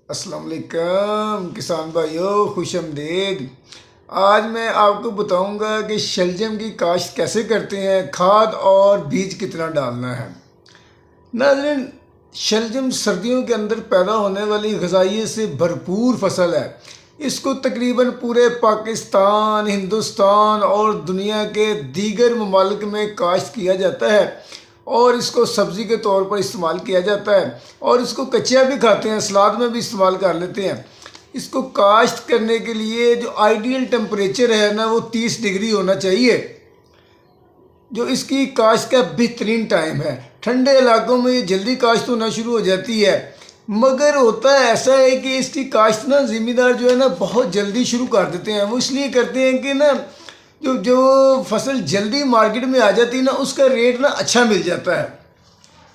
अस्सलाम वालेकुम किसान भाइयों, खुशामदीद। आज मैं आपको बताऊंगा कि शलजम की काश्त कैसे करते हैं, खाद और बीज कितना डालना है। नाज़रीन, शलजम सर्दियों के अंदर पैदा होने वाली ग़िज़ाइयत से भरपूर फसल है। इसको तकरीबन पूरे पाकिस्तान, हिंदुस्तान और दुनिया के दीगर ममालिक में काश्त किया जाता है और इसको सब्ज़ी के तौर पर इस्तेमाल किया जाता है और इसको कच्चा भी खाते हैं, सलाद में भी इस्तेमाल कर लेते हैं। इसको काश्त करने के लिए जो आइडियल टेम्परेचर है ना, वो 30 डिग्री होना चाहिए, जो इसकी काश्त का बेहतरीन टाइम है। ठंडे इलाकों में ये जल्दी काश्त होना शुरू हो जाती है, मगर होता है ऐसा है कि इसकी काश्त ना ज़िम्मेदार जो है ना बहुत जल्दी शुरू कर देते हैं। वो इसलिए करते हैं कि ना जो जो फसल जल्दी मार्केट में आ जाती है ना, उसका रेट ना अच्छा मिल जाता है।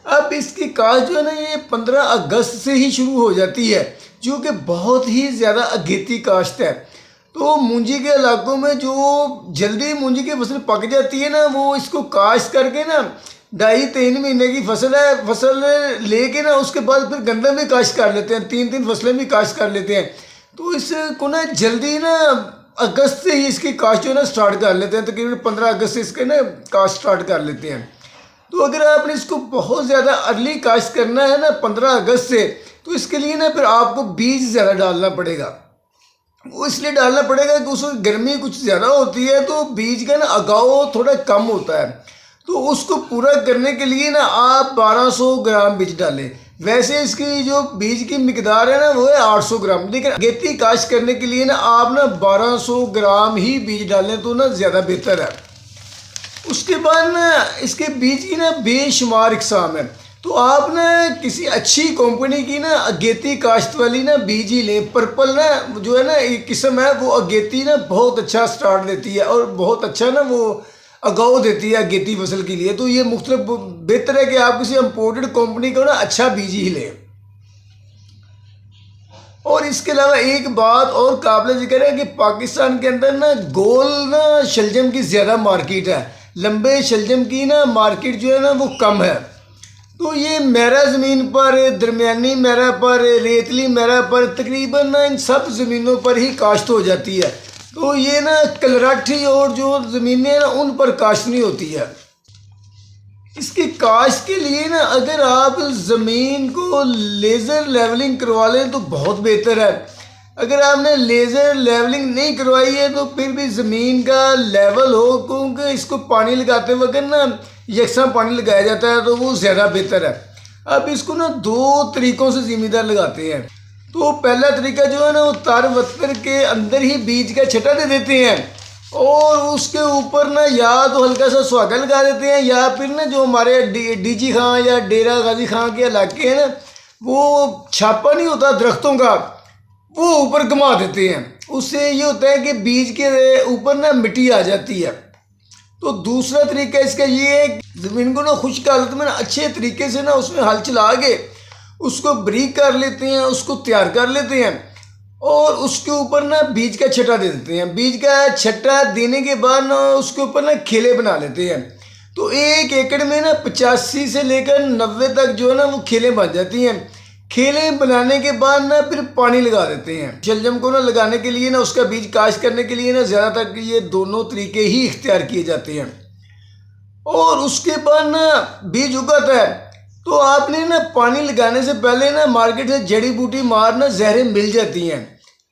अब इसकी काश्त जो है ना, ये 15 अगस्त से ही शुरू हो जाती है, जो कि बहुत ही ज़्यादा अगेती काश्त है। तो मूंजी के इलाकों में जो जल्दी मूंजी की फसल पक जाती है ना, वो इसको काश्त करके ना 2.5-3 महीने की फसल लेके ना उसके बाद फिर गंदम भी काश्त कर लेते हैं, 3-3 फसलें भी काश्त कर लेते हैं। तो इसको ना जल्दी ना अगस्त से ही इसकी काश्त जो है ना स्टार्ट कर लेते हैं, तकरीबन 15 अगस्त से इसके ना काश्त स्टार्ट कर लेते हैं। तो अगर आपने इसको बहुत ज़्यादा अर्ली काश्त करना है ना 15 अगस्त से, तो इसके लिए ना फिर आपको बीज ज़्यादा डालना पड़ेगा। वो इसलिए डालना पड़ेगा कि उसमें गर्मी कुछ ज़्यादा होती है, तो बीज का ना उगाव थोड़ा कम होता है। तो उसको पूरा करने के लिए ना आप 1200 ग्राम बीज डालें। वैसे इसकी जो बीज की मिकदार है ना, वो है 800 ग्राम, लेकिन अगेती काश्त करने के लिए ना आप ना 1200 ग्राम ही बीज डालें तो ना ज़्यादा बेहतर है। उसके बाद ना इसके बीज की ना बेशुमार इकसाम है, तो आप ना किसी अच्छी कंपनी की ना अगेती काश्त वाली ना बीज ही लें। पर्पल ना जो है ना एक किस्म है, वो अगेती ना बहुत अच्छा स्टार्ट देती है और बहुत अच्छा ना वो उगाव देती है अगेती फसल के लिए। तो ये मुख्तलिफ बेहतर है कि आप किसी इम्पोर्टेड कंपनी को ना अच्छा बीज ही लें। और इसके अलावा एक बात और काबिल ज़िक्र है कि पाकिस्तान के अंदर ना गोल ना शलजम की ज़्यादा मार्केट है, लंबे शलजम की ना मार्केट जो है ना वो कम है। तो ये मेरा ज़मीन पर, दरमियानी मेरा पर, रेतली मेरा पर, तकरीबन ना इन सब ज़मीनों पर ही काश्त हो जाती है। तो ये ना कलराठी और जो ज़मीनें हैं ना उन पर काश्त नहीं होती है। इसकी काश्त के लिए ना अगर आप ज़मीन को लेज़र लेवलिंग करवा लें तो बहुत बेहतर है। अगर आपने लेज़र लेवलिंग नहीं करवाई है तो फिर भी ज़मीन का लेवल हो, क्योंकि इसको पानी लगाते वक्त ना यकसा पानी लगाया जाता है, तो वो ज़्यादा बेहतर है। अब इसको ना 2 तरीक़ों से ज़िम्मेदार लगाते हैं। तो पहला तरीका जो है ना, वो तार वत्तर के अंदर ही बीज का छटा दे देते हैं और उसके ऊपर ना या तो हल्का सा सुहागा लगा देते हैं, या फिर ना जो हमारे डीजी खां या डेरा गाजी खां के इलाके हैं ना, वो छापा नहीं होता दरख्तों का, वो ऊपर घुमा देते हैं। उससे ये होता है कि बीज के ऊपर ना मिट्टी आ जाती है। तो दूसरा तरीका इसका ये है, ज़मीन को ना खुश्क हालत में ना अच्छे तरीके से ना उसमें हल चला के उसको ब्रीक कर लेते हैं, उसको तैयार कर लेते हैं और उसके ऊपर ना बीज का छटा दे देते हैं। बीज का छटा देने के बाद ना उसके ऊपर ना खेले बना लेते हैं। तो 1 एकड़ में ना 85 से लेकर 90 तक जो है ना वो खेलें बन जाती हैं। खेलें बनाने के बाद ना फिर पानी लगा देते हैं। शलजम को ना लगाने के लिए ना उसका बीज काश्त करने के लिए ना ज़्यादातर ये दोनों तरीके ही इख्तियार किए जाते हैं। और उसके बाद ना बीज उगाता है, तो आपने ना पानी लगाने से पहले ना मार्केट से जड़ी बूटी मार ना जहरें मिल जाती हैं,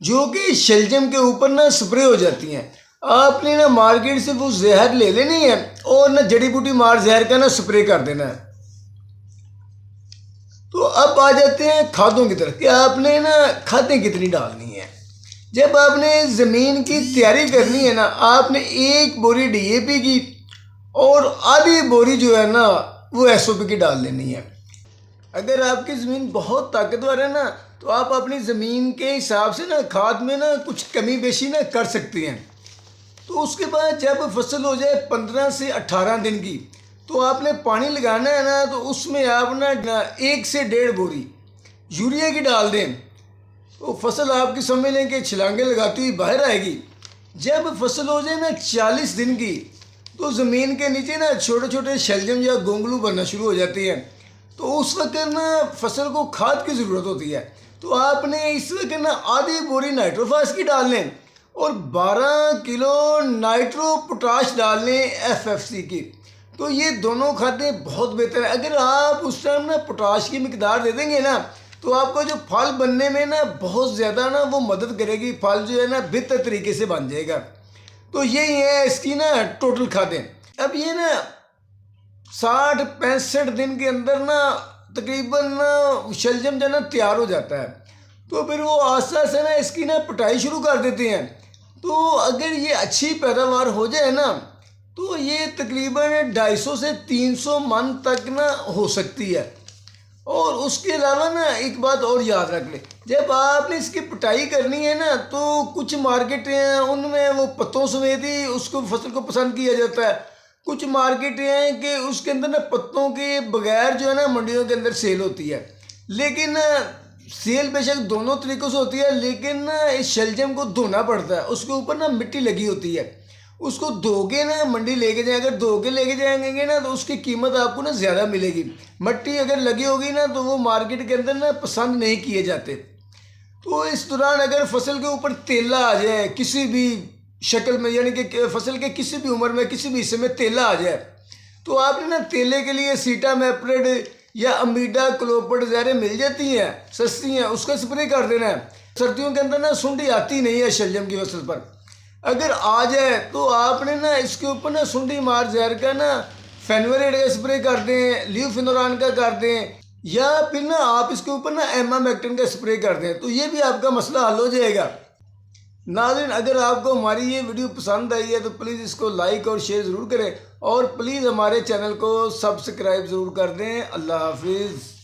जो कि शलजम के ऊपर ना स्प्रे हो जाती हैं। आपने ना मार्केट से वो जहर ले लेनी है और ना जड़ी बूटी मार जहर का ना स्प्रे कर देना है। तो अब आ जाते हैं खादों की तरफ कि आपने ना खादें कितनी डालनी है। जब आपने ज़मीन की तैयारी करनी है ना, आपने 1 बोरी DAP की और आधी बोरी जो है ना वो SOP की डाल लेनी है। अगर आपकी ज़मीन बहुत ताकतवर है ना, तो आप अपनी ज़मीन के हिसाब से ना खाद में ना कुछ कमी बेशी ना कर सकते हैं। तो उसके बाद जब फसल हो जाए 15 से 18 दिन की, तो आपने पानी लगाना है ना, तो उसमें आप ना 1 से 1.5 बोरी यूरिया की डाल दें। तो फसल आपकी समझ लें कि छलांगे लगाती हुई बाहर आएगी। जब फसल हो जाए ना 40 दिन की, तो ज़मीन के नीचे ना छोटे छोटे शलजम या गोंगलू बनना शुरू हो जाती हैं। तो उस वक्त ना फसल को खाद की ज़रूरत होती है। तो आपने इस वक्त ना आधी बोरी नाइट्रोफास की डाल लें और 12 किलो नाइट्रो पोटाश डाल लें FFC की। तो ये दोनों खादें बहुत बेहतर है। अगर आप उस टाइम ना पोटाश की मिकदार दे देंगे ना तो आपका जो फल बनने में ना बहुत ज़्यादा ना वो मदद करेगी, फल जो है ना बेहतर तरीके से बन जाएगा। तो यही है इसकी ना टोटल खादें। अब ये ना 60-65 दिन के अंदर ना तकरीबन शलजम जो है ना तैयार हो जाता है। तो फिर वो आस्ता से ना इसकी ना पिटाई शुरू कर देते हैं। तो अगर ये अच्छी पैदावार हो जाए ना तो ये तकरीबन 250 से 300 मन तक ना हो सकती है। और उसके अलावा ना एक बात और याद रख ले, जब आपने इसकी पिटाई करनी है ना तो कुछ मार्केट हैं उनमें वो पत्तों समेत ही उसको फसल को पसंद किया जाता है। कुछ मार्केट हैं कि उसके अंदर ना पत्तों के बगैर जो है ना मंडियों के अंदर सेल होती है। लेकिन सेल बेशक दोनों तरीक़ों से होती है, लेकिन इस शलजम को धोना पड़ता है। उसके ऊपर ना मिट्टी लगी होती है, उसको धोके ना मंडी लेके जाएं। अगर धोके लेके जाएंगे ना तो उसकी कीमत आपको ना ज़्यादा मिलेगी। मिट्टी अगर लगी होगी ना तो वो मार्केट के अंदर ना पसंद नहीं किए जाते। तो इस दौरान अगर फसल के ऊपर तेला आ जाए किसी भी शक्ल में, यानी कि फसल के किसी भी उम्र में किसी भी हिस्से में तेला आ जाए, तो आपने ना तेले के लिए सीटामेप्रिड या अमीडा क्लोपिड ज़हरें मिल जाती हैं, सस्ती हैं, उसका स्प्रे कर देना है। सर्दियों के अंदर ना सुंडी आती नहीं है शलजम की फसल पर। अगर आ जाए तो आपने ना इसके ऊपर ना सुंडी मार जहर का ना फेनवरेट का स्प्रे कर दें, ल्यूफिनोरान का कर दें, या फिर ना आप इसके ऊपर ना एमामेक्टिन का स्प्रे कर दें। तो ये भी आपका मसला हल हो जाएगा। नाज़रीन, अगर आपको हमारी ये वीडियो पसंद आई है तो प्लीज़ इसको लाइक और शेयर ज़रूर करें और प्लीज़ हमारे चैनल को सब्सक्राइब ज़रूर कर दें। अल्लाह हाफिज़।